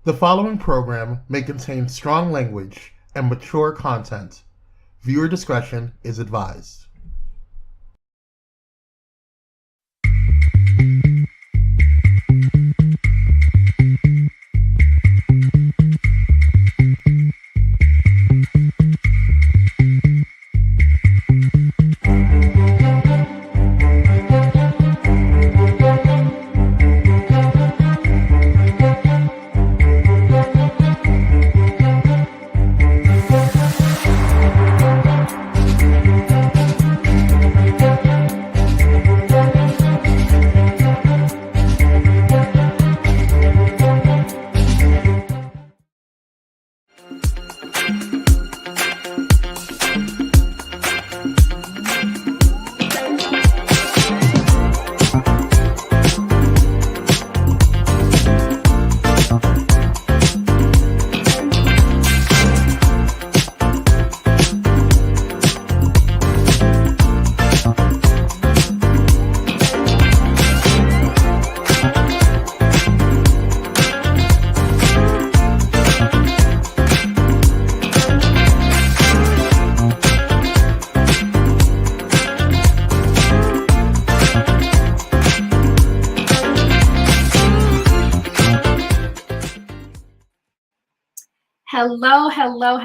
The following program may contain strong language and mature content. Viewer discretion is advised.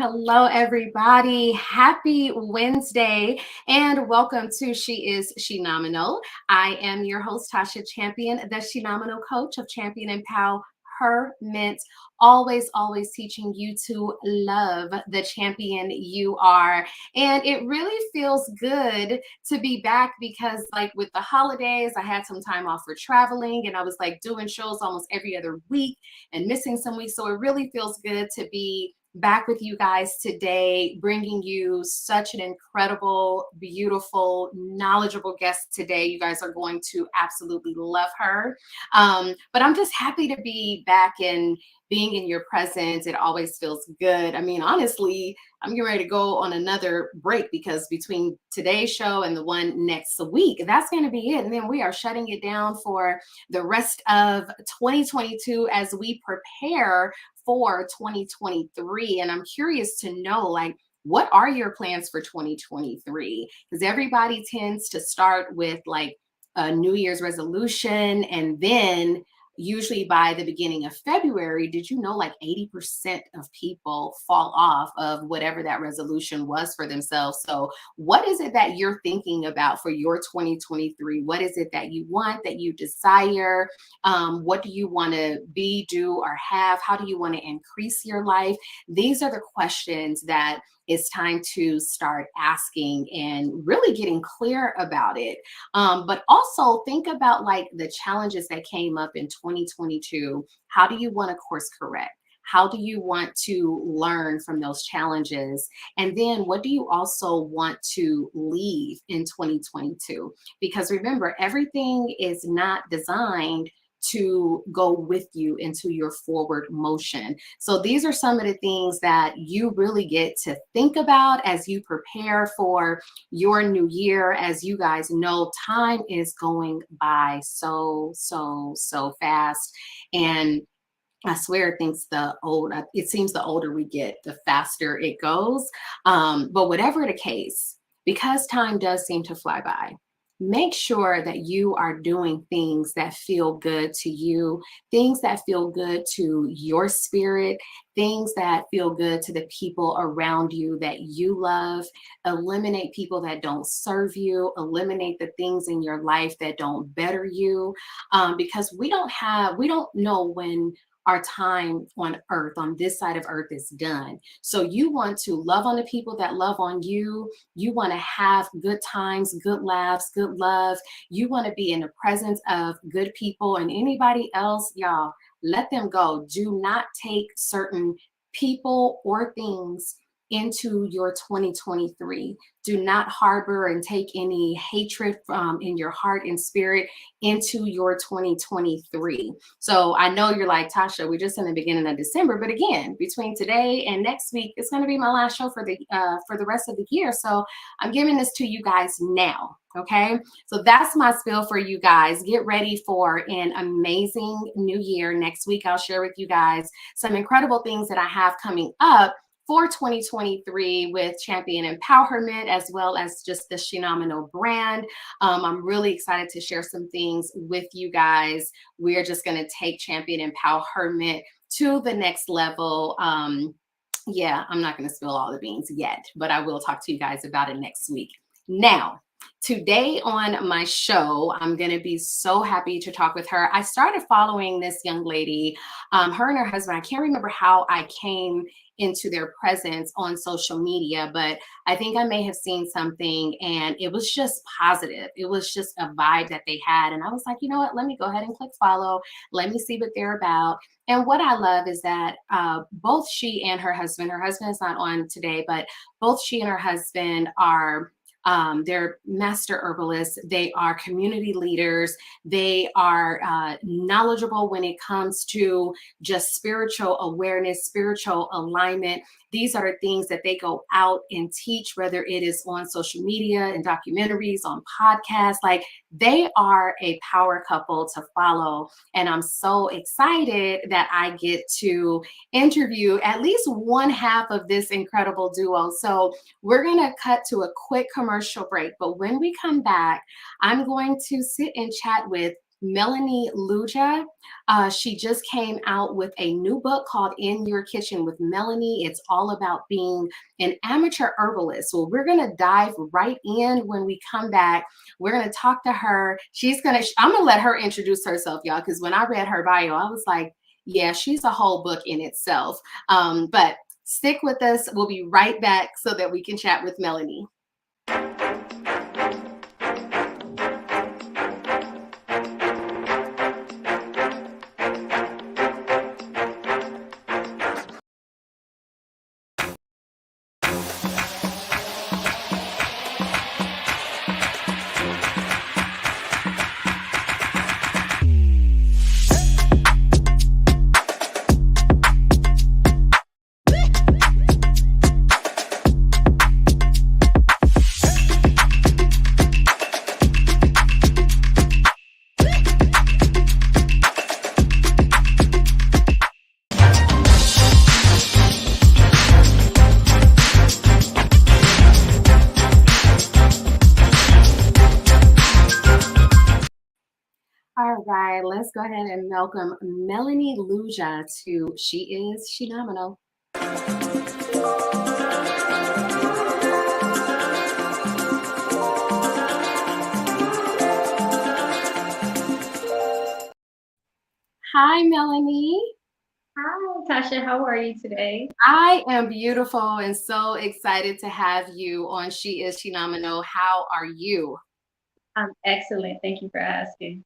Hello, everybody. Happy Wednesday, and welcome to She Is Shenomenal. I am your host, Tasha Champion, the Shenomenal Coach of Champion Empower Her Mint, always teaching you to love the champion you are. And it really feels good to be back because, like, with the holidays, I had some time off for traveling and I was like doing shows almost every other week and missing some weeks. So it really feels good to be back with you guys today, bringing you such an incredible, beautiful, knowledgeable guest today. You guys are going to absolutely love her. But I'm just happy to be back and being in your presence. It always feels good. I mean, honestly, I'm getting ready to go on another break because between today's show and the one next week, that's going to be it. And then we are shutting it down for the rest of 2022 as we prepare for 2023. And I'm curious to know, like, what are your plans for 2023? Because everybody tends to start with like a New Year's resolution, and then usually by the beginning of February, did you know like 80% of people fall off of whatever that resolution was for themselves? So, what is it that you're thinking about for your 2023? What is it that you want, that you desire? What do you want to be, do, or have? How do you want to increase your life? These are the questions that it's time to start asking and really getting clear about it. But also think about like the challenges that came up in 2022. How do you want to course correct? How do you want to learn from those challenges? And then what do you also want to leave in 2022? Because remember, everything is not designed to go with you into your forward motion. So these are some of the things that you really get to think about as you prepare for your new year. As you guys know, time is going by so fast. And I swear it seems the older we get, the faster it goes. But whatever the case, because time does seem to fly by, make sure that you are doing things that feel good to you, things that feel good to your spirit, things that feel good to the people around you that you love. Eliminate people that don't serve you, eliminate the things in your life that don't better you, because we don't know when our time on earth, on this side of earth, is done. So you want to love on the people that love on you. You want to have good times, good laughs, good love. You want to be in the presence of good people, and anybody else, y'all, let them go. Do not take certain people or things into your 2023. Do not harbor and take any hatred in your heart and spirit into your 2023. So I know you're like, Tasha, we're just in the beginning of December, but again, between today and next week, it's going to be my last show for the rest of the year. So I'm giving this to you guys now. Okay, so that's my spiel for you guys. Get ready for an amazing new year. Next week, I'll share with you guys some incredible things that I have coming up for 2023 with Champion Empowerment, as well as just the Shenomenal brand. I'm really excited to share some things with you guys. We're just going to take Champion Empowerment to the next level. Yeah, I'm not going to spill all the beans yet, but I will talk to you guys about it next week. Now, today on my show, I'm going to be so happy to talk with her. I started following this young lady, her and her husband. I can't remember how I came into their presence on social media, but I think I may have seen something and it was just positive. It was just a vibe that they had. And I was like, you know what, let me go ahead and click follow. Let me see what they're about. And what I love is that both she and her husband is not on today, but both she and her husband are they're master herbalists. They are community leaders. They are knowledgeable when it comes to just spiritual awareness, spiritual alignment. These are the things that they go out and teach, whether it is on social media and documentaries, on podcasts. Like, they are a power couple to follow. And I'm so excited that I get to interview at least one half of this incredible duo. So we're going to cut to a quick commercial break. But when we come back, I'm going to sit and chat with Melanie Luja. She just came out with a new book called In Your Kitchen with Melanie. It's all about being an amateur herbalist. So we're going to dive right in when we come back. We're going to talk to her. I'm going to let her introduce herself, y'all, because when I read her bio, I was like, yeah, she's a whole book in itself. But stick with us. We'll be right back so that we can chat with Melanie. All right, let's go ahead and welcome Melanie Luja to She Is Shenomenal. Hi, Melanie. Hi, Tasha. How are you today? I am beautiful and so excited to have you on She Is Shenomenal. How are you? I'm excellent. Thank you for asking.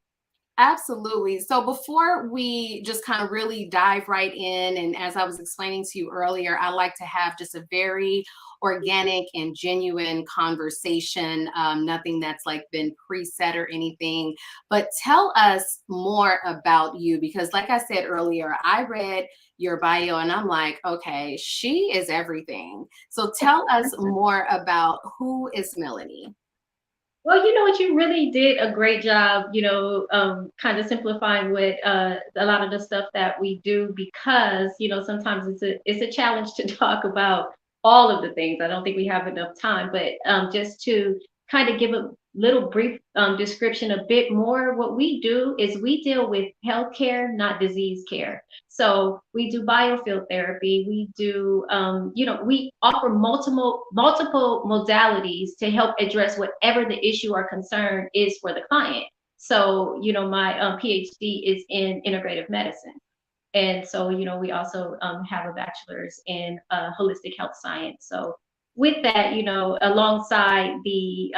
Absolutely. So before we just kind of really dive right in, and as I was explaining to you earlier, I like to have just a very organic and genuine conversation, nothing that's like been preset or anything. But tell us more about you, because like I said earlier, I read your bio and I'm like, okay, she is everything. So tell us more about who is Melanie. Well, you know what, you really did a great job, kind of simplifying what a lot of the stuff that we do, because, sometimes it's a challenge to talk about all of the things. I don't think we have enough time, but just to kind of give a little brief description, a bit more. What we do is we deal with healthcare, not disease care. So we do biofield therapy. We do, we offer multiple modalities to help address whatever the issue or concern is for the client. So, my PhD is in integrative medicine. And so, we also have a bachelor's in holistic health science. So with that, alongside the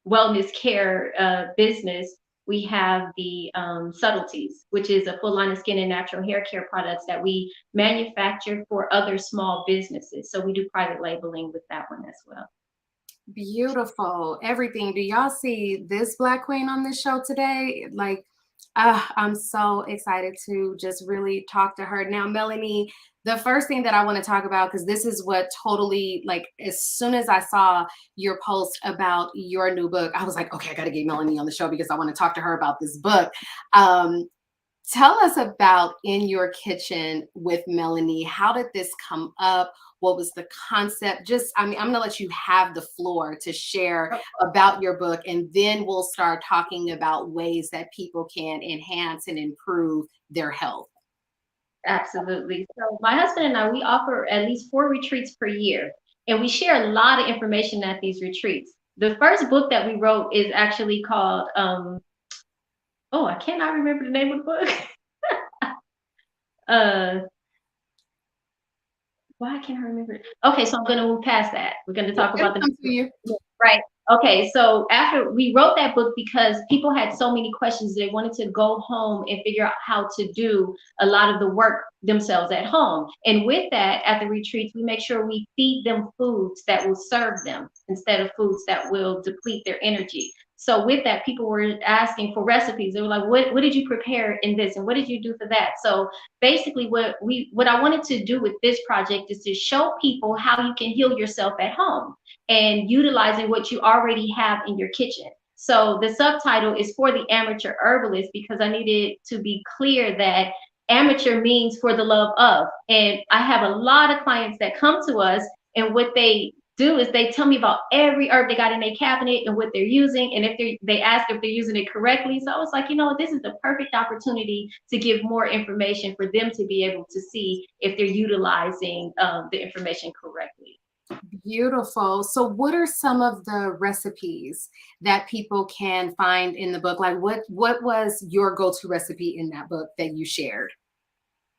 wellness care business, we have the subtleties, which is a full line of skin and natural hair care products that we manufacture for other small businesses. So we do private labeling with that one as well. Beautiful. Everything. Do y'all see this Black Queen on this show today? Like, I'm so excited to just really talk to her. Now, Melanie, the first thing that I want to talk about, because this is what totally, like, as soon as I saw your post about your new book, I was like, okay, I got to get Melanie on the show because I want to talk to her about this book. Tell us about In Your Kitchen with Melanie. How did this come up? What was the concept? Just, I mean, I'm gonna let you have the floor to share about your book, and then we'll start talking about ways that people can enhance and improve their health. Absolutely. So my husband and I, we offer at least 4 retreats per year, and we share a lot of information at these retreats. The first book that we wrote is actually called, oh, I cannot remember the name of the book. Why can't I remember it? Okay, so I'm going to move past that. We're going to talk about the right. Okay, so after we wrote that book, because people had so many questions, they wanted to go home and figure out how to do a lot of the work themselves at home. And with that, at the retreats, we make sure we feed them foods that will serve them instead of foods that will deplete their energy. So with that, people were asking for recipes. They were like, what did you prepare in this? And what did you do for that? So basically what I wanted to do with this project is to show people how you can heal yourself at home and utilizing what you already have in your kitchen. So the subtitle is for the amateur herbalist, because I needed to be clear that amateur means for the love of. And I have a lot of clients that come to us, and what they do is they tell me about every herb they got in their cabinet and what they're using, and if they ask if they're using it correctly. So I was like, you know, this is the perfect opportunity to give more information for them to be able to see if they're utilizing the information correctly. Beautiful. So what are some of the recipes that people can find in the book? Like what was your go-to recipe in that book that you shared?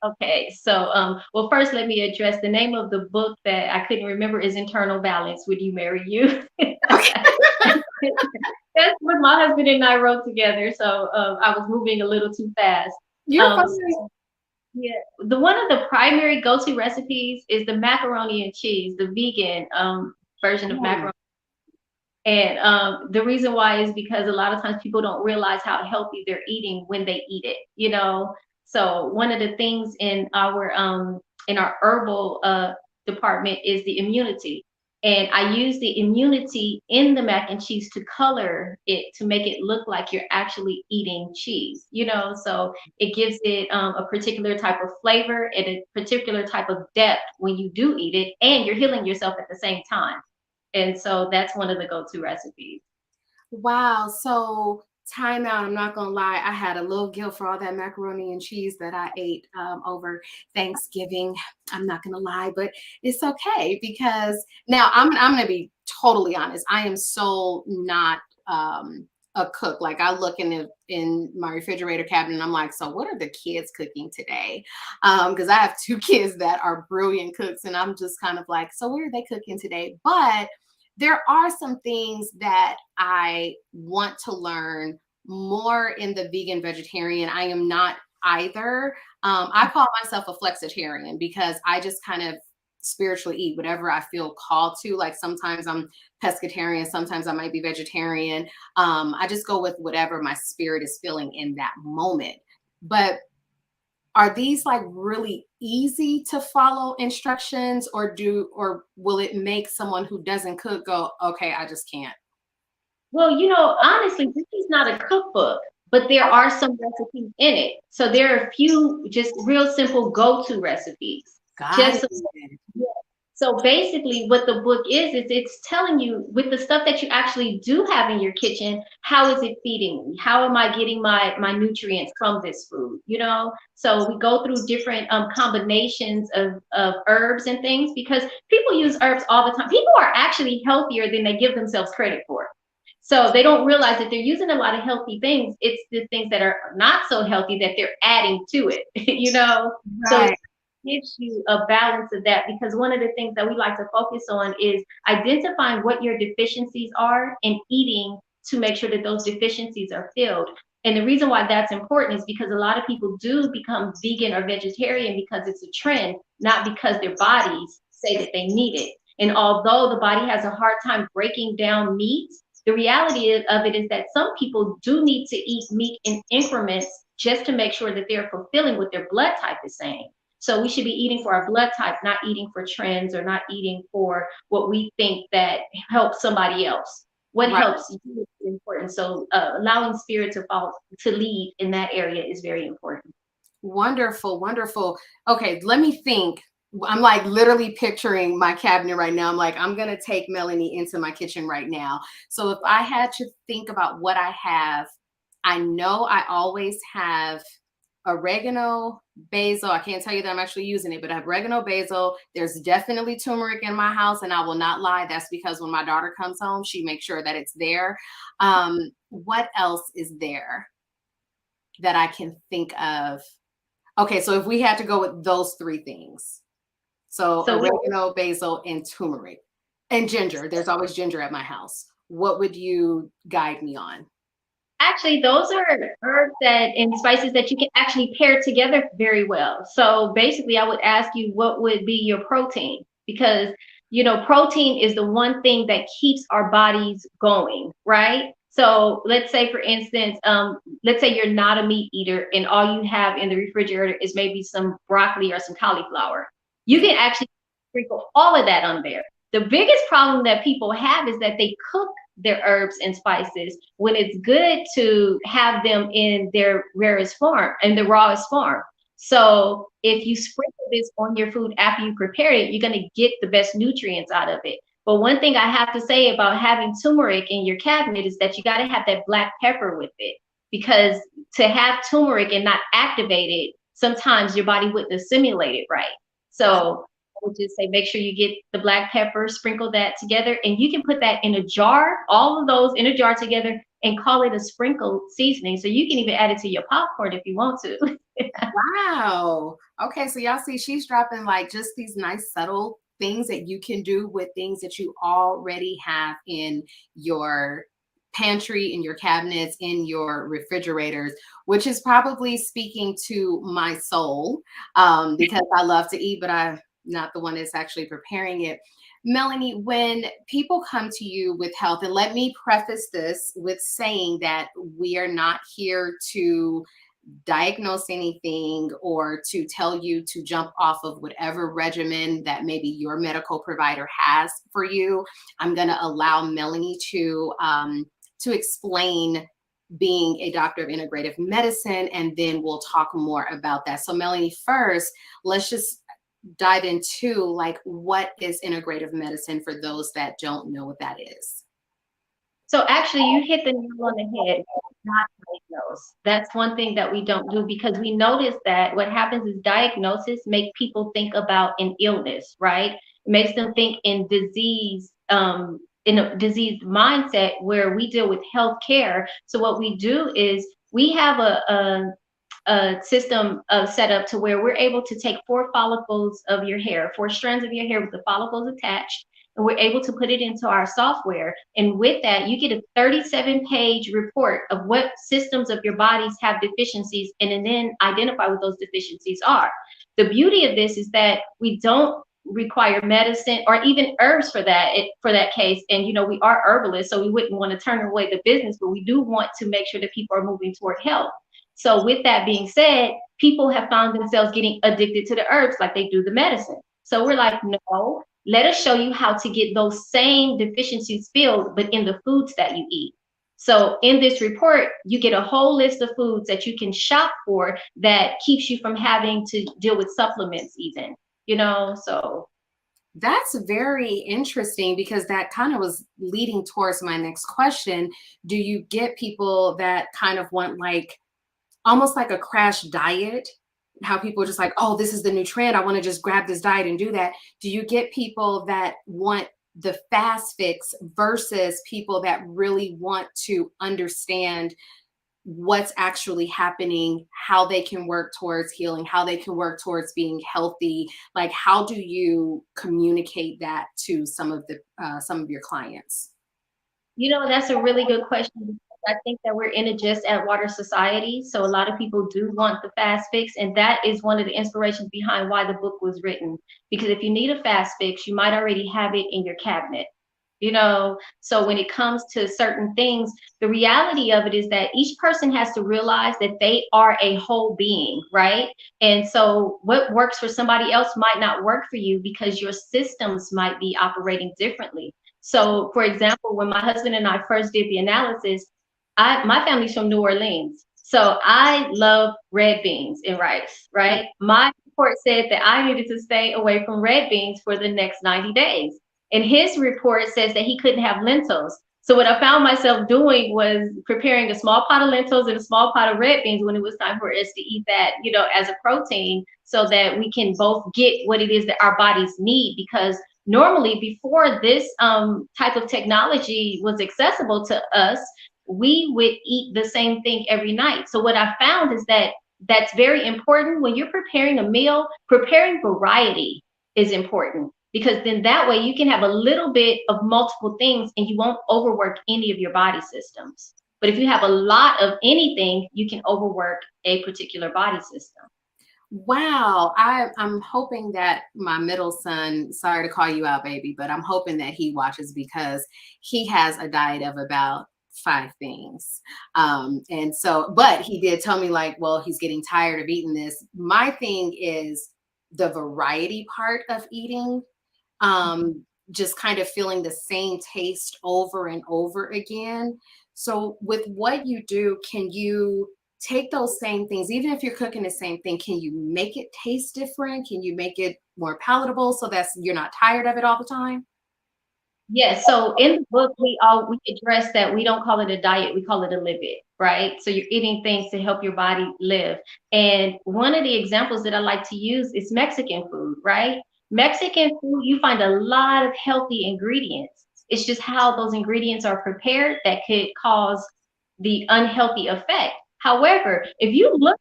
Okay, so well, first let me address the name of the book that I couldn't remember is Internal Balance, Would You Marry You? That's what my husband and I wrote together. So I was moving a little too fast. You're fine. Yeah, one of the primary go-to recipes is the macaroni and cheese, the vegan version of macaroni. And the reason why is because a lot of times people don't realize how healthy they're eating when they eat it, you know? So one of the things in our herbal department is the immunity. And I use the immunity in the mac and cheese to color it to make it look like you're actually eating cheese, you know? So it gives it a particular type of flavor and a particular type of depth when you do eat it, and you're healing yourself at the same time. And so that's one of the go-to recipes. Wow. So time out. I'm not gonna lie. I had a little guilt for all that macaroni and cheese that I ate over Thanksgiving. I'm not gonna lie, but it's okay because now I'm gonna be totally honest. I am so not a cook. Like I look in my refrigerator cabinet and I'm like, so what are the kids cooking today? Because I have 2 kids that are brilliant cooks, and I'm just kind of like, so what are they cooking today? But there are some things that I want to learn more in the vegan vegetarian. I am not either. I call myself a flexitarian because I just kind of spiritually eat whatever I feel called to. Like sometimes I'm pescatarian, sometimes I might be vegetarian. I just go with whatever my spirit is feeling in that moment. But are these like really easy to follow instructions, or will it make someone who doesn't cook go, okay, I just can't? Well, you know, honestly, this is not a cookbook, but there are some recipes in it. So there are a few just real simple go-to recipes. Got it. Yeah. So basically what the book is it's telling you with the stuff that you actually do have in your kitchen, how is it feeding me? How am I getting my nutrients from this food? You know, so we go through different combinations of herbs and things, because people use herbs all the time. People are actually healthier than they give themselves credit for. So they don't realize that they're using a lot of healthy things. It's the things that are not so healthy that they're adding to it, you know? Right. So gives you a balance of that, because one of the things that we like to focus on is identifying what your deficiencies are and eating to make sure that those deficiencies are filled. And the reason why that's important is because a lot of people do become vegan or vegetarian because it's a trend, not because their bodies say that they need it. And although the body has a hard time breaking down meat, the reality of it is that some people do need to eat meat in increments just to make sure that they're fulfilling what their blood type is saying. So we should be eating for our blood type, not eating for trends or not eating for what we think that helps somebody else. What Right. helps you is important. So allowing spirit to follow, to lead in that area is very important. Wonderful, wonderful. Okay, let me think. I'm like literally picturing my cabinet right now. I'm like, I'm going to take Melanie into my kitchen right now. So if I had to think about what I have, I know I always have oregano, basil. I can't tell you that I'm actually using it, but I have oregano, basil. There's definitely turmeric in my house, and I will not lie. That's because when my daughter comes home, she makes sure that it's there. What else is there that I can think of? Okay, so if we had to go with those three things, so So we oregano, basil, and turmeric, and ginger. There's always ginger at my house. What would you guide me on? actually, those are herbs that and spices that you can actually pair together very well. So basically, I would ask you what would be your protein because protein is the one thing that keeps our bodies going, right? So let's say, for instance, let's say you're not a meat eater and all you have in the refrigerator is maybe some broccoli or some cauliflower. You can actually sprinkle all of that on there. The biggest problem that people have is that they cook their herbs and spices when it's good to have them in their rarest form and the rawest form. So if you sprinkle this on your food after you prepare it, you're going to get the best nutrients out of it. But one thing I have to say about having turmeric in your cabinet is that you got to have that black pepper with it, because to have turmeric and not activate it, sometimes your body wouldn't assimilate it right. So I would just say make sure you get the black pepper, sprinkle that together, and you can put that in a jar, all of those in a jar together, and call it a sprinkle seasoning. So you can even add it to your popcorn if you want to. Wow. Okay, so y'all see she's dropping like just these nice subtle things that you can do with things that you already have in your pantry, in your cabinets, in your refrigerators, which is probably speaking to my soul, because I love to eat, but I'm not the one that's actually preparing it. Melanie, when people come to you with health, and let me preface this with saying that we are not here to diagnose anything or to tell you to jump off of whatever regimen that maybe your medical provider has for you. I'm going to allow Melanie to explain being a doctor of integrative medicine, and then we'll talk more about that. So Melanie, first, let's just dive into like what is integrative medicine for those that don't know what that is. So actually, you hit the nail on the head. Not diagnose. That's one thing that we don't do because we notice that what happens is diagnosis make people think about an illness, right? It makes them think in disease, in a disease mindset where we deal with healthcare. So what we do is we have a system set up to where we're able to take 4 follicles of your hair, 4 strands of your hair with the follicles attached, and we're able to put it into our software. And with that, you get a 37-page report of what systems of your bodies have deficiencies and then identify what those deficiencies are. The beauty of this is that we don't require medicine or even herbs for that case. And we are herbalists, so we wouldn't want to turn away the business, but we do want to make sure that people are moving toward health. So with that being said, people have found themselves getting addicted to the herbs like they do the medicine. So we're like, no, let us show you how to get those same deficiencies filled, but in the foods that you eat. So in this report, you get a whole list of foods that you can shop for that keeps you from having to deal with supplements even, so. That's very interesting because that kind of was leading towards my next question. Do you get people that kind of want like almost like a crash diet? How people are just like, oh, this is the new trend, I want to just grab this diet and do that. Do you get people that want the fast fix versus people that really want to understand what's actually happening, how they can work towards healing, how they can work towards being healthy? Like, how do you communicate that to some of your clients? That's a really good question. I think that we're in a just add water society. So a lot of people do want the fast fix. And that is one of the inspirations behind why the book was written. Because if you need a fast fix, you might already have it in your cabinet. So when it comes to certain things, the reality of it is that each person has to realize that they are a whole being, right? And so what works for somebody else might not work for you because your systems might be operating differently. So for example, when my husband and I first did the analysis, my family's from New Orleans. So I love red beans and rice, right? My report said that I needed to stay away from red beans for the next 90 days. And his report says that he couldn't have lentils. So what I found myself doing was preparing a small pot of lentils and a small pot of red beans when it was time for us to eat that, as a protein, so that we can both get what it is that our bodies need. Because normally before this type of technology was accessible to us, we would eat the same thing every night. So what I found is that that's very important. When you're preparing a meal, preparing variety is important, because then that way you can have a little bit of multiple things and you won't overwork any of your body systems. But if you have a lot of anything, you can overwork a particular body system. Wow. I'm hoping that my middle son, sorry to call you out, baby, but I'm hoping that he watches, because he has a diet of about 5 things. And so, but he did tell me, like, well, he's getting tired of eating this. My thing is the variety part of eating. Just kind of feeling the same taste over and over again. So with what you do, can you take those same things, even if you're cooking the same thing, can you make it taste different? Can you make it more palatable so that you're not tired of it all the time? Yes. So in the book, we address that we don't call it a diet, we call it a live it, right? So you're eating things to help your body live. And one of the examples that I like to use is Mexican food, right? Mexican food, you find a lot of healthy ingredients. It's just how those ingredients are prepared that could cause the unhealthy effect. However, if you look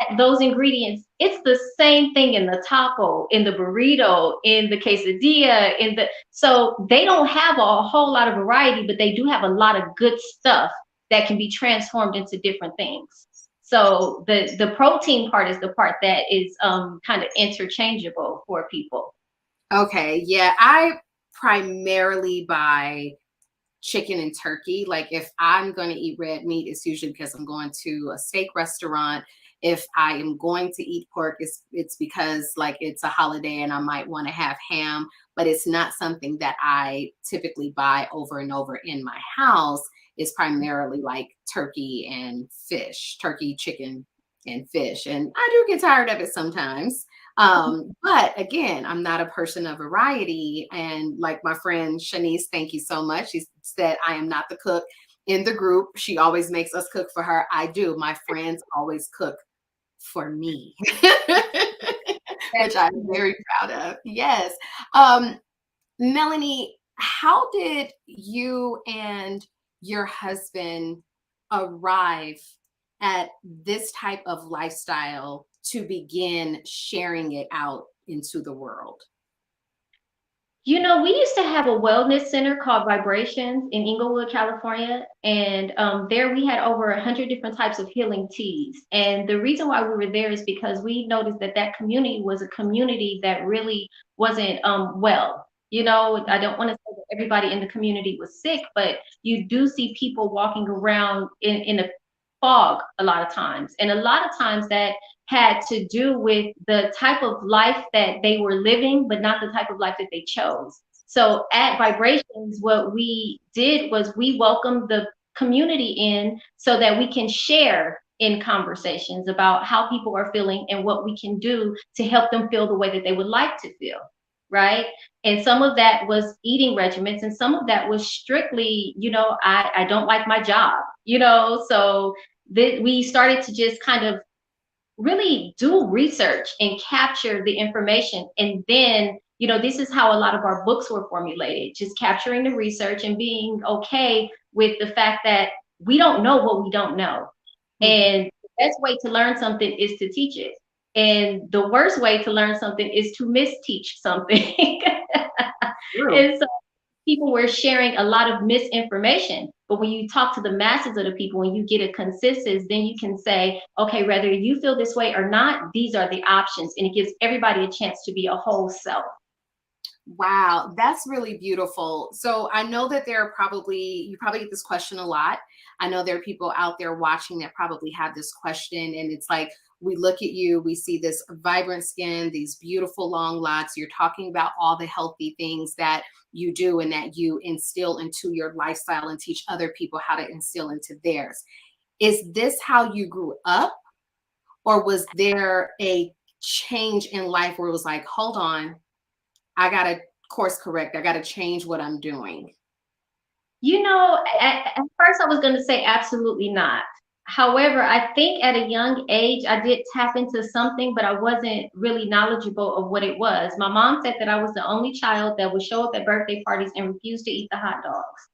at those ingredients, it's the same thing in the taco, in the burrito, in the quesadilla, so they don't have a whole lot of variety, but they do have a lot of good stuff that can be transformed into different things. So the protein part is the part that is kind of interchangeable for people. Okay. Yeah. I primarily buy chicken and turkey. Like if I'm going to eat red meat, it's usually because I'm going to a steak restaurant. If I am going to eat pork, it's because like it's a holiday and I might want to have ham, but it's not something that I typically buy over and over in my house. It's primarily like turkey and fish, turkey, chicken, and fish. And I do get tired of it sometimes. But again, I'm not a person of variety. And like my friend Shanice, thank you so much. She said, I am not the cook in the group. She always makes us cook for her. I do. My friends always cook for me, which I'm very proud of. Yes. Melanie, how did you and your husband arrive at this type of lifestyle to begin sharing it out into the world? We used to have a wellness center called Vibrations in Inglewood, California. And there we had over 100 different types of healing teas. And the reason why we were there is because we noticed that community was a community that really wasn't well. I don't want to say that everybody in the community was sick, but you do see people walking around in a fog a lot of times. And a lot of times that had to do with the type of life that they were living, but not the type of life that they chose. So at Vibrations, what we did was we welcomed the community in so that we can share in conversations about how people are feeling and what we can do to help them feel the way that they would like to feel. Right. And some of that was eating regimens, and some of that was strictly, I don't like my job, so we started to just kind of really do research and capture the information. And then, this is how a lot of our books were formulated, just capturing the research and being okay with the fact that we don't know what we don't know. And the best way to learn something is to teach it. And the worst way to learn something is to misteach something. And so people were sharing a lot of misinformation. But when you talk to the masses of the people and you get a consensus, then you can say, okay, whether you feel this way or not, these are the options. And it gives everybody a chance to be a whole self. Wow, that's really beautiful. So I know that you probably get this question a lot. I know there are people out there watching that probably have this question, and it's like, we look at you, we see this vibrant skin, these beautiful long locks. You're talking about all the healthy things that you do and that you instill into your lifestyle and teach other people how to instill into theirs. Is this how you grew up, or was there a change in life where it was like, hold on, I got to course correct. I got to change what I'm doing? You know, at first I was going to say absolutely not. However, I think at a young age, I did tap into something, but I wasn't really knowledgeable of what it was. My mom said that I was the only child that would show up at birthday parties and refuse to eat the hot dogs.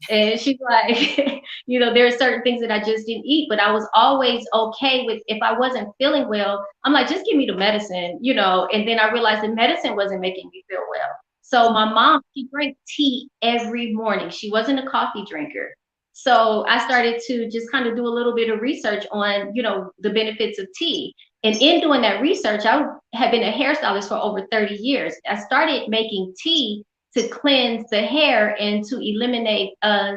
And she's like, you know, there are certain things that I just didn't eat, but I was always okay with, if I wasn't feeling well, I'm like, just give me the medicine, you know. And then I realized the medicine wasn't making me feel well. So my mom, she drank tea every morning. She wasn't a coffee drinker. So I started to just kind of do a little bit of research on, you know, the benefits of tea. And in doing that research, I have been a hairstylist for over 30 years. I started making tea to cleanse the hair and to eliminate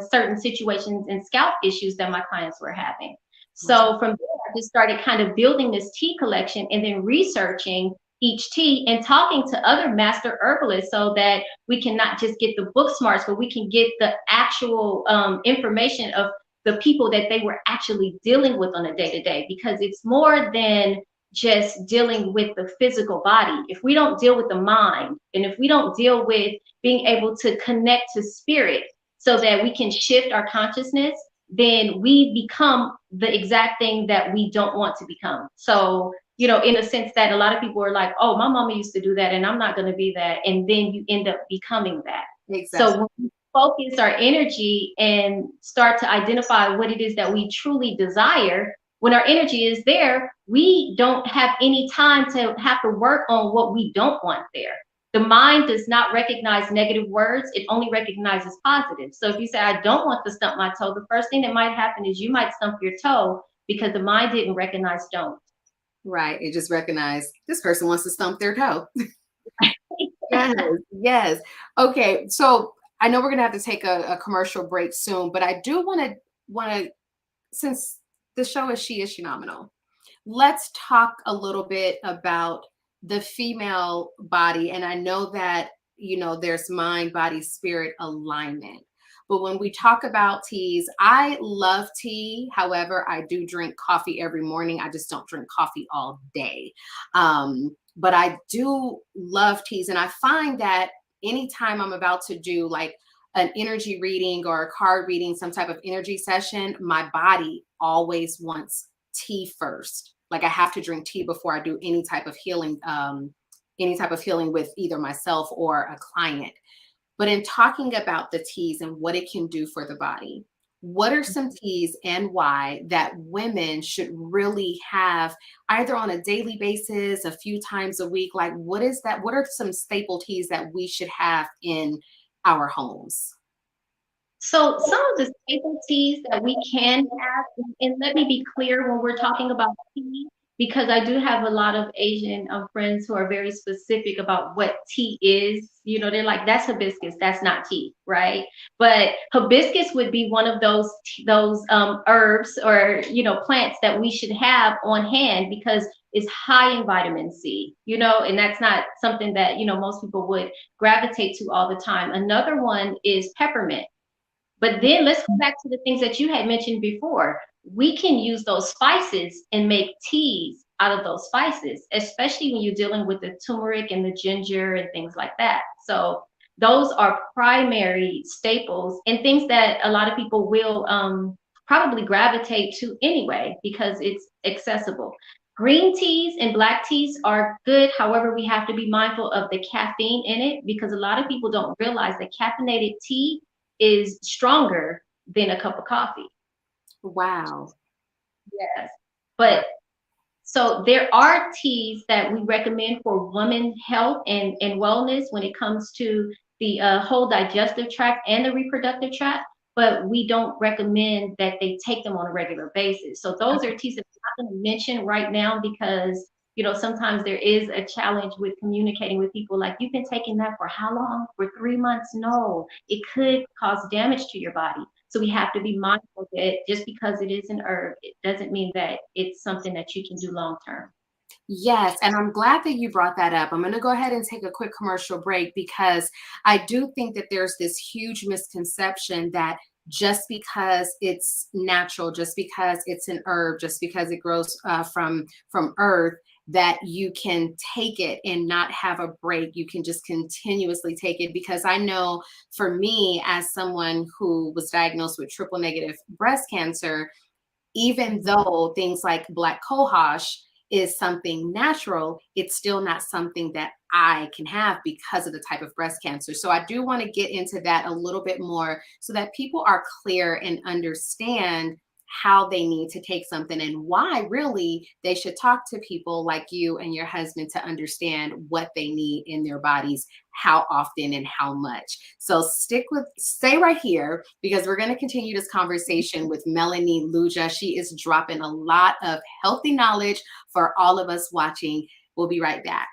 certain situations and scalp issues that my clients were having. So from there, I just started kind of building this tea collection and then researching each tea and talking to other master herbalists so that we can not just get the book smarts, but we can get the actual information of the people that they were actually dealing with on a day-to-day, because it's more than just dealing with the physical body. If we don't deal with the mind, and if we don't deal with being able to connect to spirit so that we can shift our consciousness, then we become the exact thing that we don't want to become. So, you know, in a sense that a lot of people are like, oh, my mama used to do that and I'm not going to be that. And then you end up becoming that. Exactly. So when we focus our energy and start to identify what it is that we truly desire, when our energy is there, we don't have any time to have to work on what we don't want there. The mind does not recognize negative words. It only recognizes positive. So if you say, I don't want to stump my toe, the first thing that might happen is you might stump your toe because the mind didn't recognize don't. Right. It just recognized this person wants to stump their toe. Yes. Yes. Okay. So I know we're going to have to take a commercial break soon, but I do want to, since the show is She Is Shenomenal, let's talk a little bit about the female body. And I know that, you know, there's mind, body, spirit alignment. But when we talk about teas, I love tea. However, I do drink coffee every morning. I just don't drink coffee all day. But I do love teas. And I find that anytime I'm about to do like an energy reading or a card reading, some type of energy session, my body always wants tea first. Like I have to drink tea before I do any type of healing with either myself or a client. But in talking about the teas and what it can do for the body, what are some teas and why that women should really have either on a daily basis, a few times a week? Like, what is that? What are some staple teas that we should have in our homes? So some of the staple teas that we can have, and let me be clear when we're talking about tea, because I do have a lot of Asian friends who are very specific about what tea is. You know, they're like, that's hibiscus, that's not tea, right? But hibiscus would be one of those herbs or, you know, plants that we should have on hand because it's high in vitamin C, you know, and that's not something that, you know, most people would gravitate to all the time. Another one is peppermint. But then let's go back to the things that you had mentioned before. We can use those spices and make teas out of those spices, especially when you're dealing with the turmeric and the ginger and things like that. So those are primary staples and things that a lot of people will probably gravitate to anyway because it's accessible. Green teas and black teas are good. However, we have to be mindful of the caffeine in it because a lot of people don't realize that caffeinated tea is stronger than a cup of coffee. Wow. Yes. But so there are teas that we recommend for women health and wellness when it comes to the whole digestive tract and the reproductive tract. but we don't recommend that they take them on a regular basis. So those are teas that I'm not going to mention right now because, sometimes there is a challenge with communicating with people. Like, you've been taking that for how long? For 3 months? No, it could cause damage to your body. So we have to be mindful that just because it is an herb, it doesn't mean that it's something that you can do long term. Yes, and I'm glad that you brought that up. I'm going to go ahead and take a quick commercial break because I do think that there's this huge misconception that just because it's natural, just because it's an herb, just because it grows from earth, that you can take it and not have a break. You can just continuously take it, because I know for me, as someone who was diagnosed with triple negative breast cancer, even though things like black cohosh is something natural, it's still not something that I can have because of the type of breast cancer. So I do want to get into that a little bit more so that people are clear and understand how they need to take something and why really they should talk to people like you and your husband to understand what they need in their bodies, how often and how much. So stay right here, because we're going to continue this conversation with Melanie Luja. She is dropping a lot of healthy knowledge for all of us watching. We'll be right back.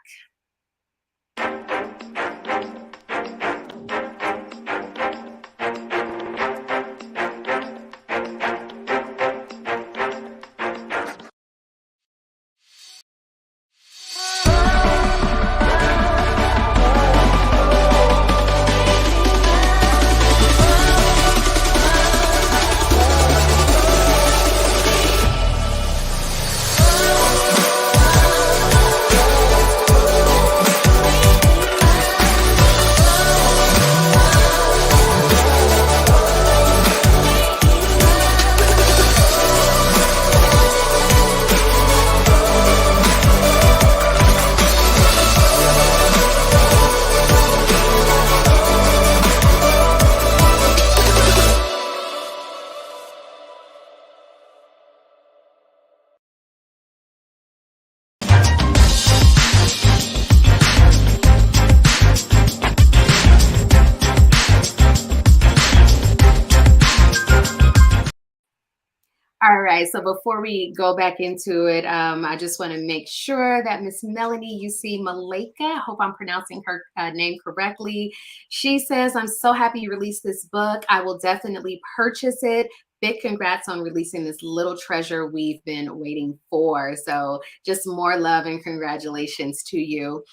All right, so before we go back into it, I just want to make sure that Miss Melanie, you see Malika, I hope I'm pronouncing her name correctly. She says, I'm so happy you released this book. I will definitely purchase it. Big congrats on releasing this little treasure we've been waiting for. So just more love and congratulations to you.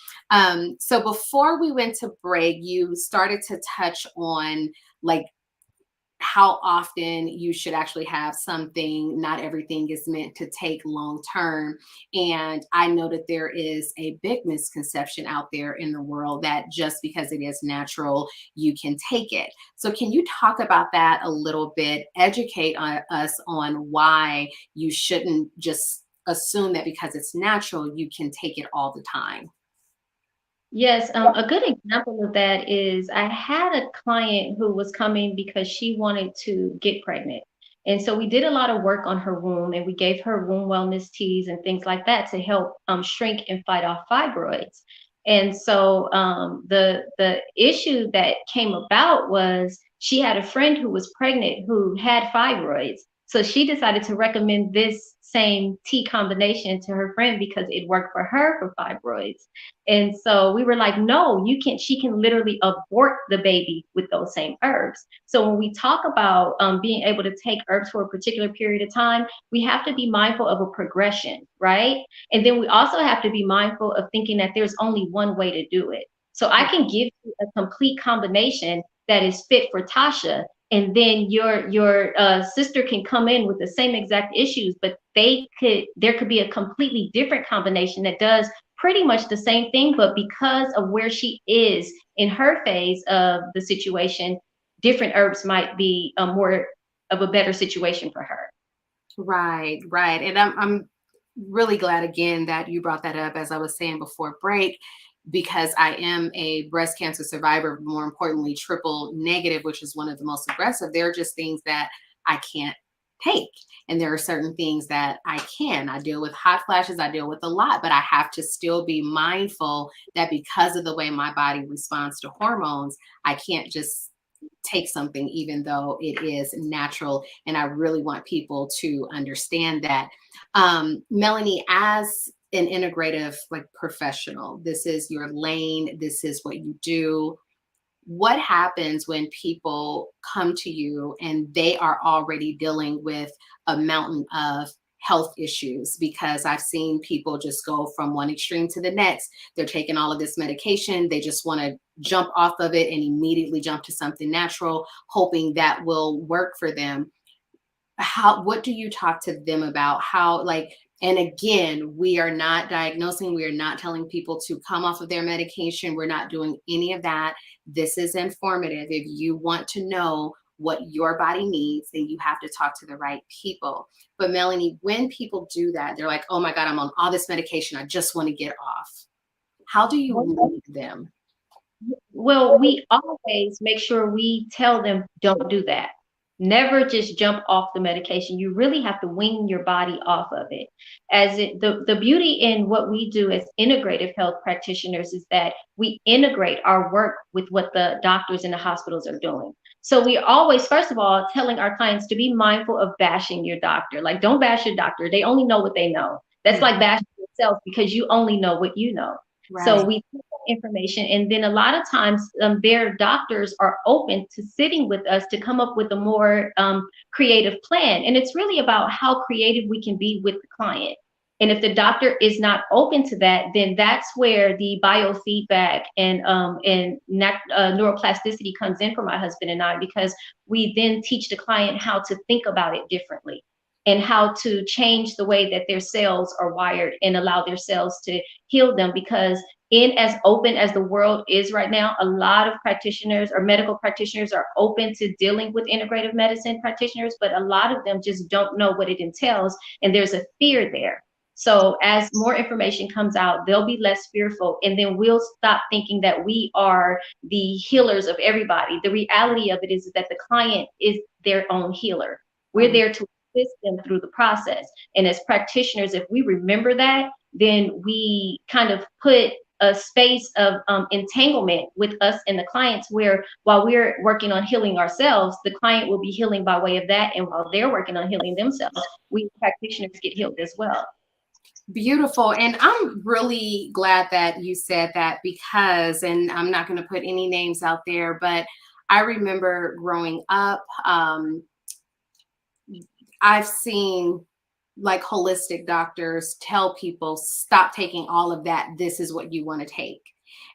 So before we went to break, you started to touch on like how often you should actually have something. Not everything is meant to take long term. And I know that there is a big misconception out there in the world that just because it is natural, you can take it. So can you talk about that a little bit? Educate us on why you shouldn't just assume that because it's natural, you can take it all the time. Yes, a good example of that is I had a client who was coming because she wanted to get pregnant. And so we did a lot of work on her womb, and we gave her womb wellness teas and things like that to help shrink and fight off fibroids. And so the issue that came about was she had a friend who was pregnant who had fibroids. So she decided to recommend this same tea combination to her friend because it worked for her for fibroids. And so we were like, no, you can't. She can literally abort the baby with those same herbs. So when we talk about being able to take herbs for a particular period of time, we have to be mindful of a progression, right? And then we also have to be mindful of thinking that there's only one way to do it. So I can give you a complete combination that is fit for Tasha, and then your sister can come in with the same exact issues, but there could be a completely different combination that does pretty much the same thing, but because of where she is in her phase of the situation, different herbs might be more of a better situation for her. Right, right. And I'm really glad again that you brought that up, as I was saying before break, because I am a breast cancer survivor, more importantly, triple negative, which is one of the most aggressive. There are just things that I can't take. And there are certain things that I can. I deal with hot flashes, I deal with a lot, but I have to still be mindful that because of the way my body responds to hormones, I can't just take something even though it is natural. And I really want people to understand that. Melanie, as an integrative like professional, this is your lane, this is what you do. What happens when people come to you and they are already dealing with a mountain of health issues? Because I've seen people just go from one extreme to the next. They're taking all of this medication, they just want to jump off of it and immediately jump to something natural, hoping that will work for them. What do you talk to them about? How, like, and again, we are not diagnosing, we are not telling people to come off of their medication, we're not doing any of that. This is informative. If you want to know what your body needs, then you have to talk to the right people. But Melanie, when people do that, they're like, oh my God, I'm on all this medication, I just want to get off. How do you lead them? Well, we always make sure we tell them don't do that. Never just jump off the medication. You really have to wean your body off of it. The beauty in what we do as integrative health practitioners is that we integrate our work with what the doctors in the hospitals are doing. So we always, first of all, telling our clients to be mindful of bashing your doctor. Like, don't bash your doctor. They only know what they know. That's like bashing yourself because you only know what you know. Right. So we put information, and then a lot of times their doctors are open to sitting with us to come up with a more creative plan. And it's really about how creative we can be with the client. And if the doctor is not open to that, then that's where the biofeedback and neuroplasticity comes in for my husband and I, because we then teach the client how to think about it differently and how to change the way that their cells are wired and allow their cells to heal them. Because in as open as the world is right now, a lot of practitioners or medical practitioners are open to dealing with integrative medicine practitioners, but a lot of them just don't know what it entails, and there's a fear there. So as more information comes out, they'll be less fearful, and then we'll stop thinking that we are the healers of everybody. The reality of it is that the client is their own healer. We're there to assist them through the process. And as practitioners, if we remember that, then we kind of put a space of entanglement with us and the clients, where while we're working on healing ourselves, the client will be healing by way of that. And while they're working on healing themselves, we practitioners get healed as well. Beautiful. And I'm really glad that you said that, because, and I'm not going to put any names out there, but I remember growing up, I've seen like holistic doctors tell people, stop taking all of that. This is what you want to take.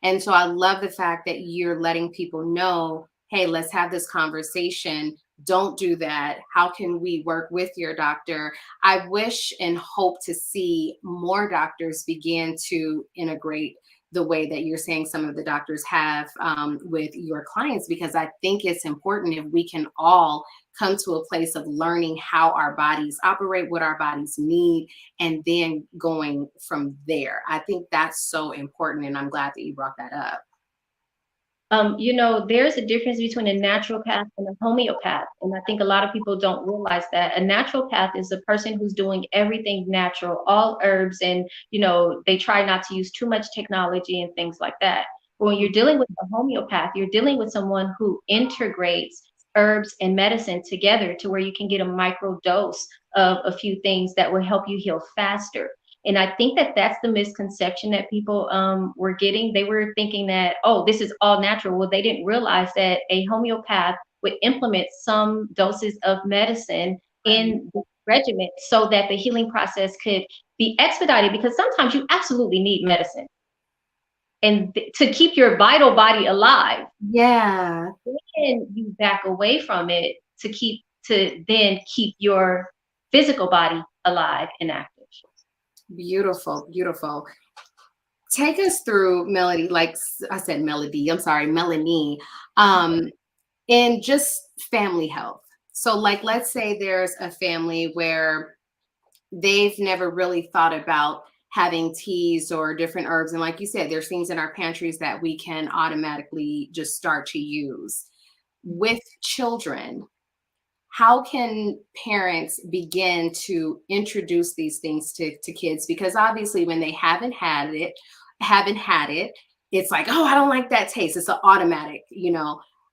And so I love the fact that you're letting people know, hey, let's have this conversation. Don't do that. How can we work with your doctor? I wish and hope to see more doctors begin to integrate the way that you're saying some of the doctors have with your clients, because I think it's important if we can all come to a place of learning how our bodies operate, what our bodies need, and then going from there. I think that's so important, and I'm glad that you brought that up. There's a difference between a naturopath and a homeopath. And I think a lot of people don't realize that a naturopath is a person who's doing everything natural, all herbs, and, they try not to use too much technology and things like that. But when you're dealing with a homeopath, you're dealing with someone who integrates herbs and medicine together to where you can get a micro dose of a few things that will help you heal faster. And I think that that's the misconception that people were getting. They were thinking that, oh, this is all natural. Well, they didn't realize that a homeopath would implement some doses of medicine in the regimen so that the healing process could be expedited, because sometimes you absolutely need medicine and to keep your vital body alive. Yeah. Then you back away from it to then keep your physical body alive and active. Beautiful, beautiful. Take us through, Melody, like I said, Melanie, in just family health. So like, let's say there's a family where they've never really thought about having teas or different herbs. And like you said, there's things in our pantries that we can automatically just start to use. With children, how can parents begin to introduce these things to kids? Because obviously when they haven't had it, it's like, oh, I don't like that taste. It's an automatic,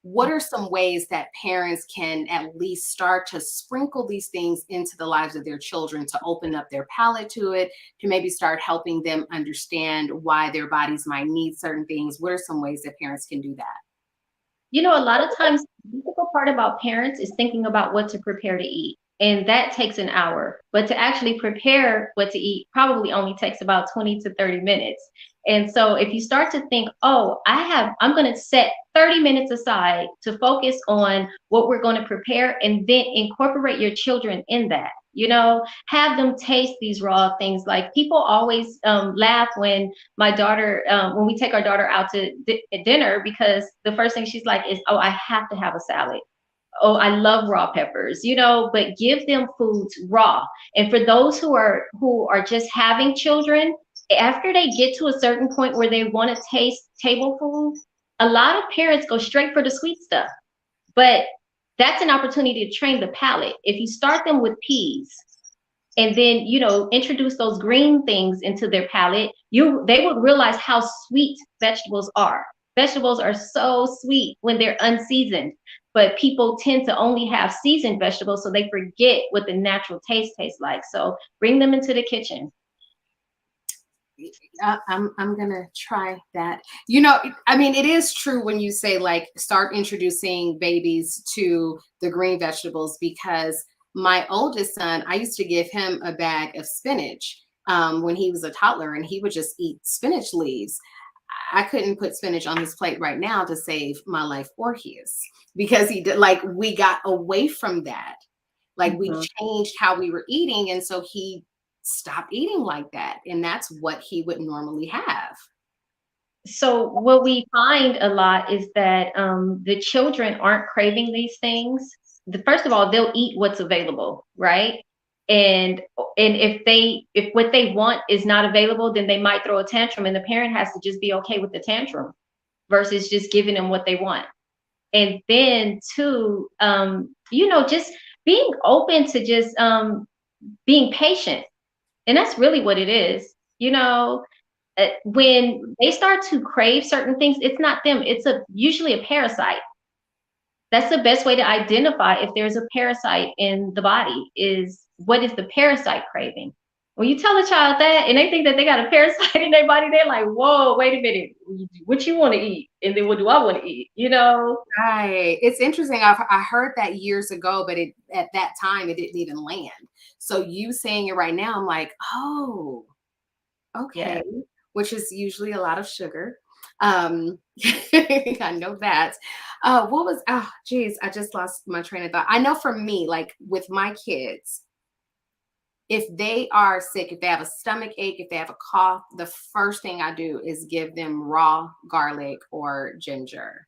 what are some ways that parents can at least start to sprinkle these things into the lives of their children to open up their palate to it, to maybe start helping them understand why their bodies might need certain things? What are some ways that parents can do that? You know, a lot of times the difficult part about parents is thinking about what to prepare to eat. And that takes an hour. But to actually prepare what to eat probably only takes about 20 to 30 minutes. And so if you start to think, oh, I'm going to set 30 minutes aside to focus on what we're going to prepare, and then incorporate your children in that. You know, have them taste these raw things. Like, people always laugh when my daughter, when we take our daughter out to dinner, because the first thing she's like is, oh, I have to have a salad. Oh, I love raw peppers, you know, but give them foods raw. And for those who are just having children, after they get to a certain point where they want to taste table food, a lot of parents go straight for the sweet stuff. But that's an opportunity to train the palate. If you start them with peas and then, you know, introduce those green things into their palate, they would realize how sweet vegetables are. Vegetables are so sweet when they're unseasoned, but people tend to only have seasoned vegetables, so they forget what the natural taste tastes like. So bring them into the kitchen. I'm gonna try that. You know, I mean, it is true when you say, like, start introducing babies to the green vegetables, because my oldest son, I used to give him a bag of spinach when he was a toddler, and he would just eat spinach leaves. I couldn't put spinach on his plate right now to save my life or his, because he did, like, we got away from that. Like, we changed how we were eating, and so he stopped eating like that, and that's what he would normally have. So what we find a lot is that the children aren't craving these things. First of all, they'll eat what's available, right? And if what they want is not available, then they might throw a tantrum, and the parent has to just be okay with the tantrum versus just giving them what they want. And then two, you know, just being open to just being patient. And that's really what it is. You know, when they start to crave certain things, it's not them, it's usually a parasite. That's the best way to identify if there's a parasite in the body, is what is the parasite craving? When you tell a child that and they think that they got a parasite in their body, they're like, whoa, wait a minute, what you want to eat? And then what do I want to eat? You know? Right. It's interesting. I heard that years ago, but at that time, it didn't even land. So you saying it right now, I'm like, oh, okay. Yeah. Which is usually a lot of sugar. I know that. Geez, I just lost my train of thought. I know for me, like with my kids, if they are sick, if they have a stomach ache, if they have a cough, the first thing I do is give them raw garlic or ginger.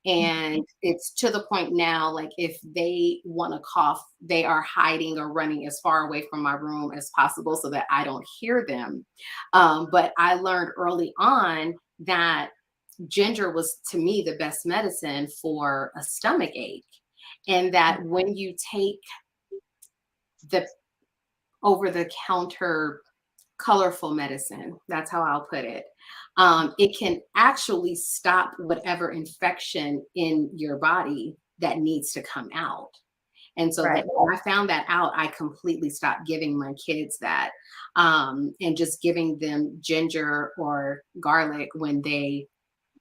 And it's to the point now, like, if they want to cough, they are hiding or running as far away from my room as possible so that I don't hear them. But I learned early on that ginger was, to me, the best medicine for a stomach ache. And that when you take the over the counter colorful medicine, that's how I'll put it, it can actually stop whatever infection in your body that needs to come out. And so Right. when I found that out, I completely stopped giving my kids that, and just giving them ginger or garlic when they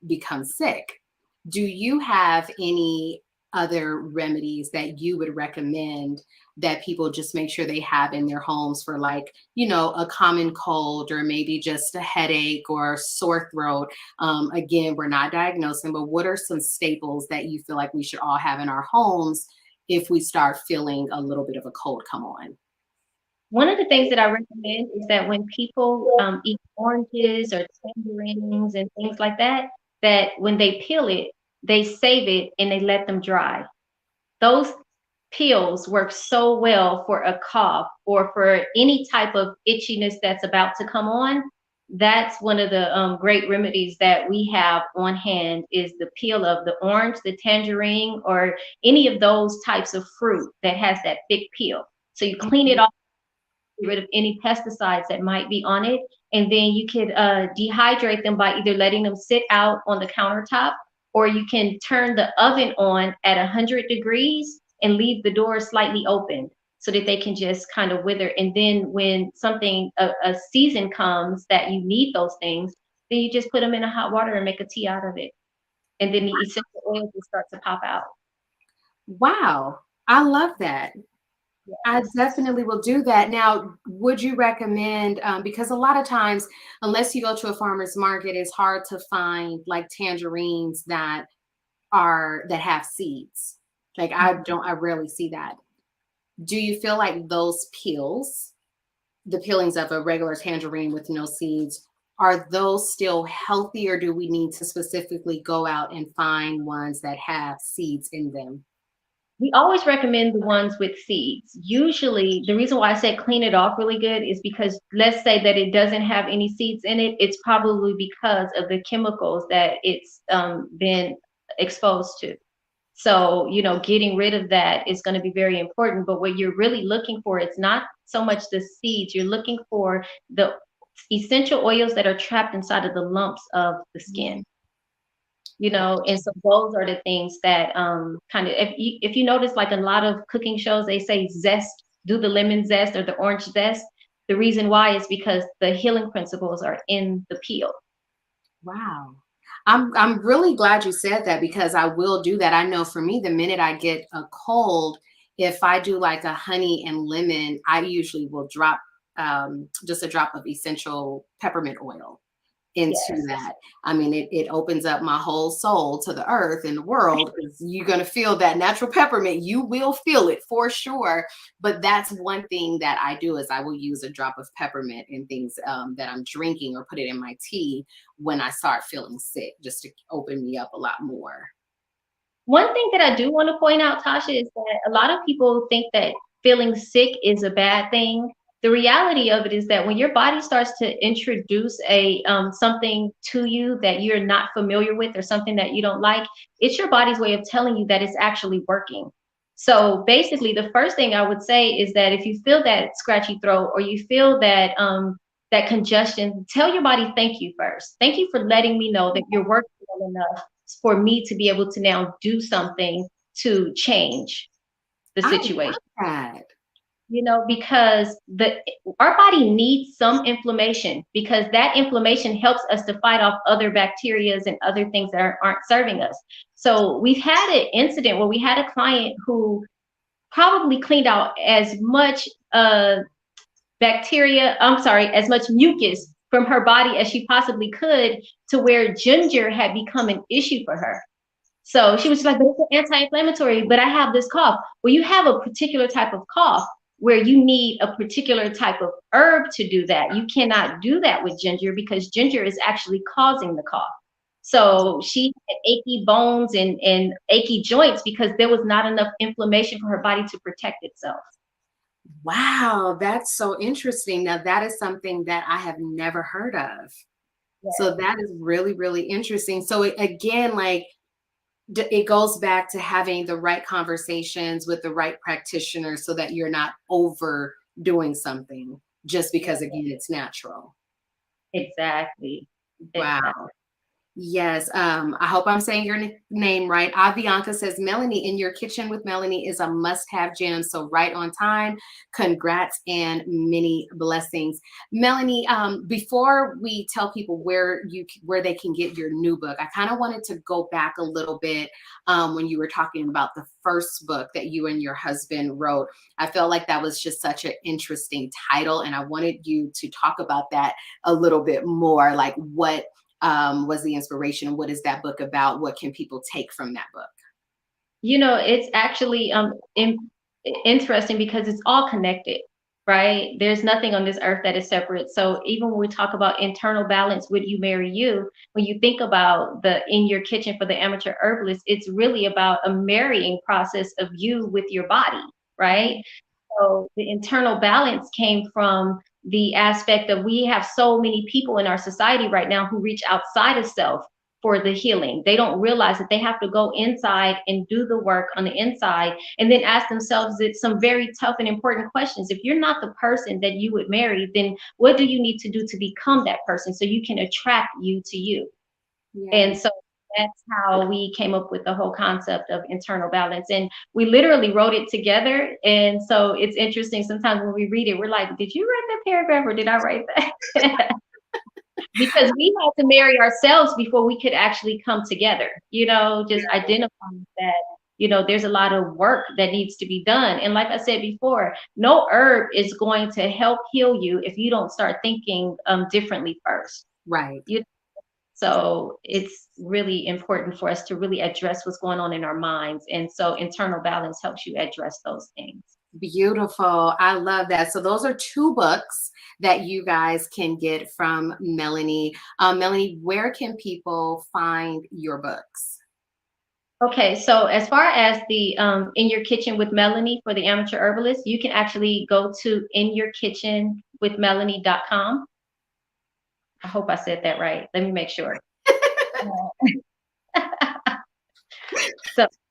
become sick. Do you have any other remedies that you would recommend that people just make sure they have in their homes for, like, you know, a common cold or maybe just a headache or sore throat? Again, we're not diagnosing, but what are some staples that you feel like we should all have in our homes if we start feeling a little bit of a cold come on? One of the things that I recommend is that when people eat oranges or tangerines and things like that, that when they peel it, they save it and they let them dry. Those peels work so well for a cough or for any type of itchiness that's about to come on. That's one of the great remedies that we have on hand, is the peel of the orange, the tangerine, or any of those types of fruit that has that thick peel. So you clean it off, get rid of any pesticides that might be on it, and then you could dehydrate them by either letting them sit out on the countertop, or you can turn the oven on at 100 degrees and leave the door slightly open so that they can just kind of wither. And then when a season comes that you need those things, then you just put them in a hot water and make a tea out of it. And then the essential oils will start to pop out. Wow. I love that. Yes. I definitely will do that. Now, would you recommend, because a lot of times, unless you go to a farmer's market, it's hard to find like tangerines that have seeds. Like I rarely see that. Do you feel like those peels, the peelings of a regular tangerine with no seeds, are those still healthy, or do we need to specifically go out and find ones that have seeds in them? We always recommend the ones with seeds. Usually, the reason why I said clean it off really good is because let's say that it doesn't have any seeds in it, it's probably because of the chemicals that it's been exposed to. So, getting rid of that is going to be very important. But what you're really looking for, it's not so much the seeds. You're looking for the essential oils that are trapped inside of the lumps of the skin. And so those are the things that kind of, if you notice, like a lot of cooking shows, they say zest, do the lemon zest or the orange zest. The reason why is because the healing principles are in the peel. Wow. I'm really glad you said that, because I will do that. I know for me, the minute I get a cold, if I do like a honey and lemon, I usually will drop just a drop of essential peppermint oil into Yes. that. I mean, it opens up my whole soul to the earth and the world, because you're going to feel that natural peppermint. You will feel it for sure. But that's one thing that I do, is I will use a drop of peppermint in things that I'm drinking, or put it in my tea when I start feeling sick, just to open me up a lot more. One thing that I do want to point out, Tasha, is that a lot of people think that feeling sick is a bad thing. The reality of it is that when your body starts to introduce something to you that you're not familiar with, or something that you don't like, it's your body's way of telling you that it's actually working. So basically, the first thing I would say is that if you feel that scratchy throat, or you feel that that congestion, tell your body thank you first. Thank you for letting me know that you're working well enough for me to be able to now do something to change the situation. I love that. Because our body needs some inflammation, because that inflammation helps us to fight off other bacterias and other things that aren't serving us. So we've had an incident where we had a client who probably cleaned out as much as much mucus from her body as she possibly could, to where ginger had become an issue for her. So she was like, but it's an anti-inflammatory, but I have this cough. Well, you have a particular type of cough where you need a particular type of herb to do that. You cannot do that with ginger, because ginger is actually causing the cough. So she had achy bones and achy joints because there was not enough inflammation for her body to protect itself. Wow, that's so interesting. Now, that is something that I have never heard of. Yes. So that is really, really interesting. So again, like, it goes back to having the right conversations with the right practitioner, so that you're not overdoing something just because, again, it's natural. Exactly. Wow. Exactly. Yes. I hope I'm saying your name right. Avianca says, Melanie, In Your Kitchen with Melanie is a must-have gem. So right on time. Congrats and many blessings. Melanie, before we tell people where they can get your new book, I kind of wanted to go back a little bit when you were talking about the first book that you and your husband wrote. I felt like that was just such an interesting title, and I wanted you to talk about that a little bit more. Like, what was the inspiration? What is that book about? What can people take from that book? It's actually interesting because it's all connected, right? There's nothing on this earth that is separate. So even when we talk about internal balance, would you marry you? When you think about the In Your Kitchen for the amateur herbalist, it's really about a marrying process of you with your body, right? So the internal balance came from the aspect of, we have so many people in our society right now who reach outside of self for the healing. They don't realize that they have to go inside and do the work on the inside, and then ask themselves some very tough and important questions. If you're not the person that you would marry, then what do you need to do to become that person so you can attract you to you? Yeah. And so that's how we came up with the whole concept of internal balance. And we literally wrote it together. And so it's interesting. Sometimes when we read it, we're like, did you write that paragraph or did I write that? Because we had to marry ourselves before we could actually come together, just identifying that, there's a lot of work that needs to be done. And like I said before, no herb is going to help heal you if you don't start thinking differently first. Right. So it's really important for us to really address what's going on in our minds. And so internal balance helps you address those things. Beautiful. I love that. So those are 2 books that you guys can get from Melanie. Melanie, where can people find your books? Okay, so as far as the In Your Kitchen with Melanie for the amateur herbalist, you can actually go to inyourkitchenwithmelanie.com. I hope I said that right. Let me make sure.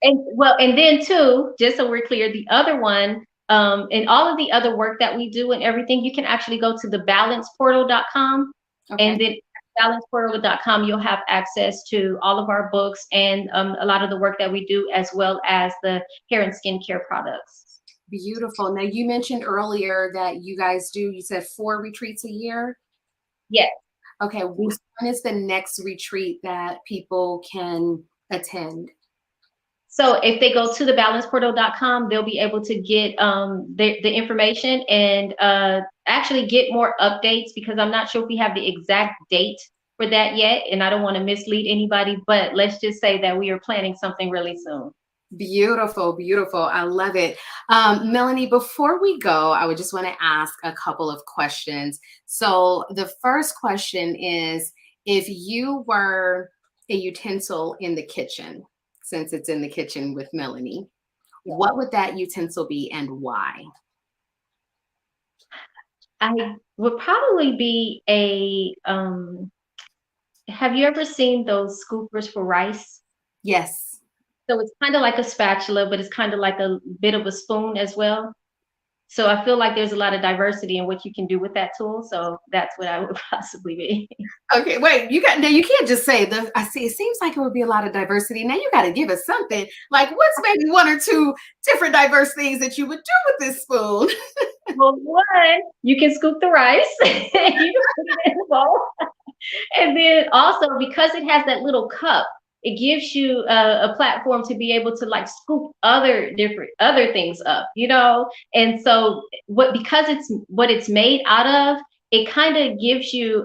And then too, just so we're clear, the other one, and all of the other work that we do and everything, you can actually go to thebalanceportal.com. Okay. And then balanceportal.com, you'll have access to all of our books and a lot of the work that we do, as well as the hair and skincare products. Beautiful. Now, you mentioned earlier that you guys do, you said 4 retreats a year? Yes. Okay. When is the next retreat that people can attend? So if they go to thebalanceportal.com, they'll be able to get the information and actually get more updates, because I'm not sure if we have the exact date for that yet, and I don't want to mislead anybody, but let's just say that we are planning something really soon. Beautiful, beautiful. I love it. Melanie, before we go, I would just want to ask a couple of questions. So the first question is, if you were a utensil in the kitchen, since it's in the kitchen with Melanie, what would that utensil be and why? I would probably be have you ever seen those scoopers for rice? Yes. So it's kind of like a spatula, but it's kind of like a bit of a spoon as well. So I feel like there's a lot of diversity in what you can do with that tool. So that's what I would possibly be. Okay, wait, you can't just say I see, it seems like it would be a lot of diversity. Now you got to give us something. Like, what's maybe 1 or 2 different diverse things that you would do with this spoon? Well, 1, you can scoop the rice. You can put it in the bowl. And then also, because it has that little cup, it gives you a platform to be able to like scoop other things up, And so because it's what it's made out of, it kind of gives you,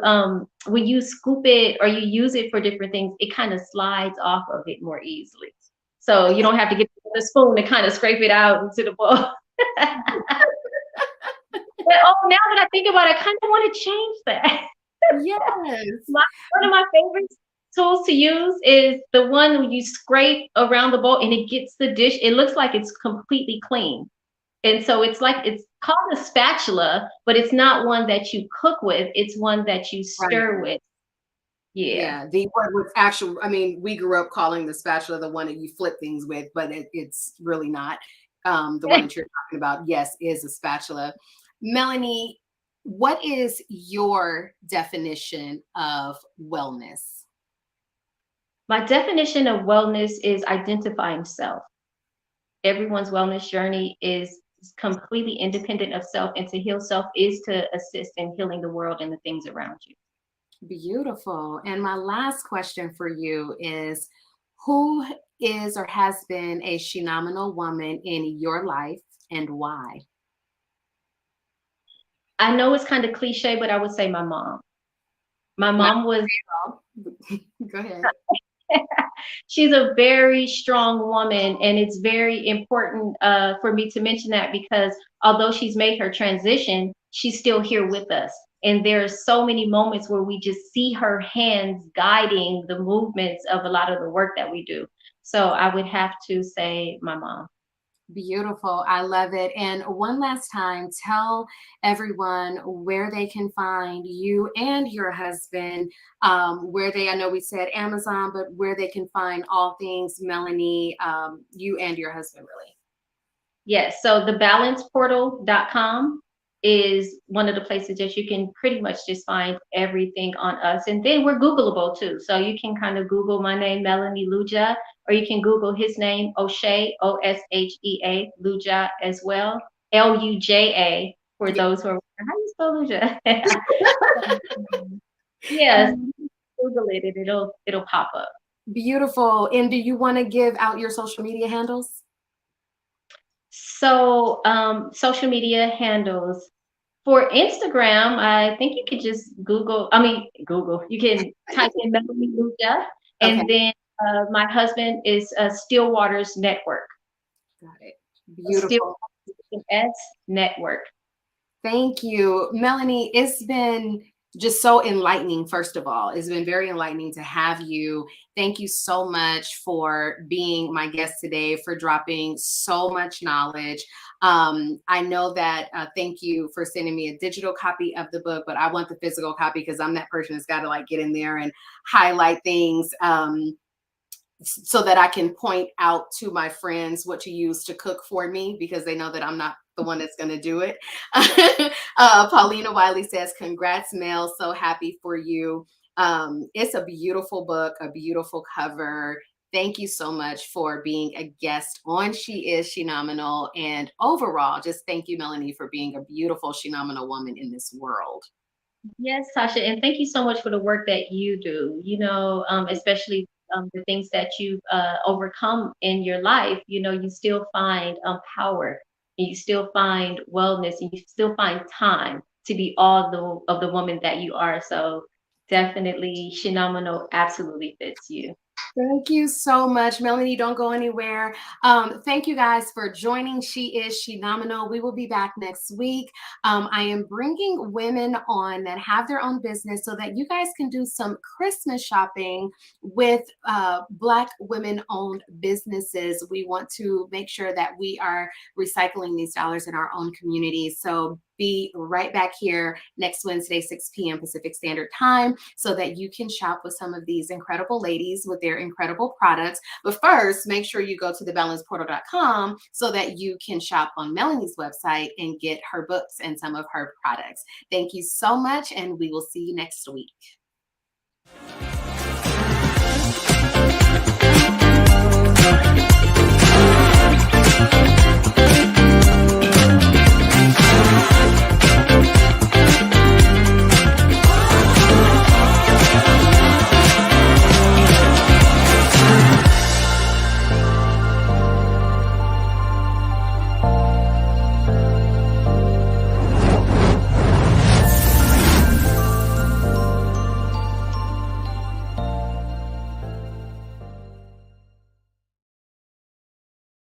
when you scoop it or you use it for different things, it kind of slides off of it more easily. So you don't have to get the spoon to kind of scrape it out into the bowl. But now that I think about it, I kind of want to change that. Yes. One of my favorite tools to use is the one where you scrape around the bowl and it gets the dish. It looks like it's completely clean. And so it's called a spatula, but it's not one that you cook with. It's one that you stir with. Yeah. The one with actual, I mean, we grew up calling the spatula the one that you flip things with, but it's really not. The one that you're talking about, yes, is a spatula. Melanie, what is your definition of wellness? My definition of wellness is identifying self. Everyone's wellness journey is completely independent of self, and to heal self is to assist in healing the world and the things around you. Beautiful. And my last question for you is, who is or has been a Shenomenal woman in your life and why? I know it's kind of cliche, but I would say my mom. My mom was. Go ahead. She's a very strong woman, and it's very important for me to mention that, because although she's made her transition, she's still here with us. And there are so many moments where we just see her hands guiding the movements of a lot of the work that we do. So I would have to say my mom. Beautiful. I love it. And one last time, tell everyone where they can find you and your husband, I know we said Amazon, but where they can find all things Melanie, you and your husband, really. Yes. So thebalanceportal.com is one of the places that you can pretty much just find everything on us. And then we're Googleable too. So you can kind of Google my name, Melanie Luja, or you can Google his name, O'Shea, Oshea, Luja as well. Luja for those who are, how do you spell Luja? Yes, Google it and it'll pop up. Beautiful. And do you want to give out your social media handles? So social media handles. For Instagram, I think you could just Google. You can type in Melanie Luja, Okay, and then my husband is Stillwater's Network. got it. Still Beautiful. S Network. Thank you, Melanie. It's been just so enlightening. First of all, it's been very enlightening to have you. Thank you so much for being my guest today, for dropping so much knowledge. I know that, thank you for sending me a digital copy of the book, but I want the physical copy because I'm that person that's got to like get in there and highlight things. So that I can point out to my friends what to use to cook for me because they know that I'm not the one that's going to do it. Paulina Wiley says, congrats, Mel. So happy for you. It's a beautiful book, a beautiful cover. Thank you so much for being a guest on She Is Shenomenal. And overall, just thank you, Melanie, for being a beautiful Shenomenal woman in this world. Yes, Tasha, and thank you so much for the work that you do. Especially the things that you've overcome in your life. You still find power, and you still find wellness, and you still find time to be all of the woman that you are. So definitely, Shenomenal absolutely fits you. Thank you so much, Melanie. Don't go anywhere. Thank you guys for joining She Is Shenomenal. We will be back next week. I am bringing women on that have their own business so that you guys can do some Christmas shopping with Black women-owned businesses. We want to make sure that we are recycling these dollars in our own communities. So be right back here next Wednesday, 6 p.m. Pacific Standard Time, so that you can shop with some of these incredible ladies with their incredible products. But first, make sure you go to thebalanceportal.com so that you can shop on Melanie's website and get her books and some of her products. Thank you so much, and we will see you next week.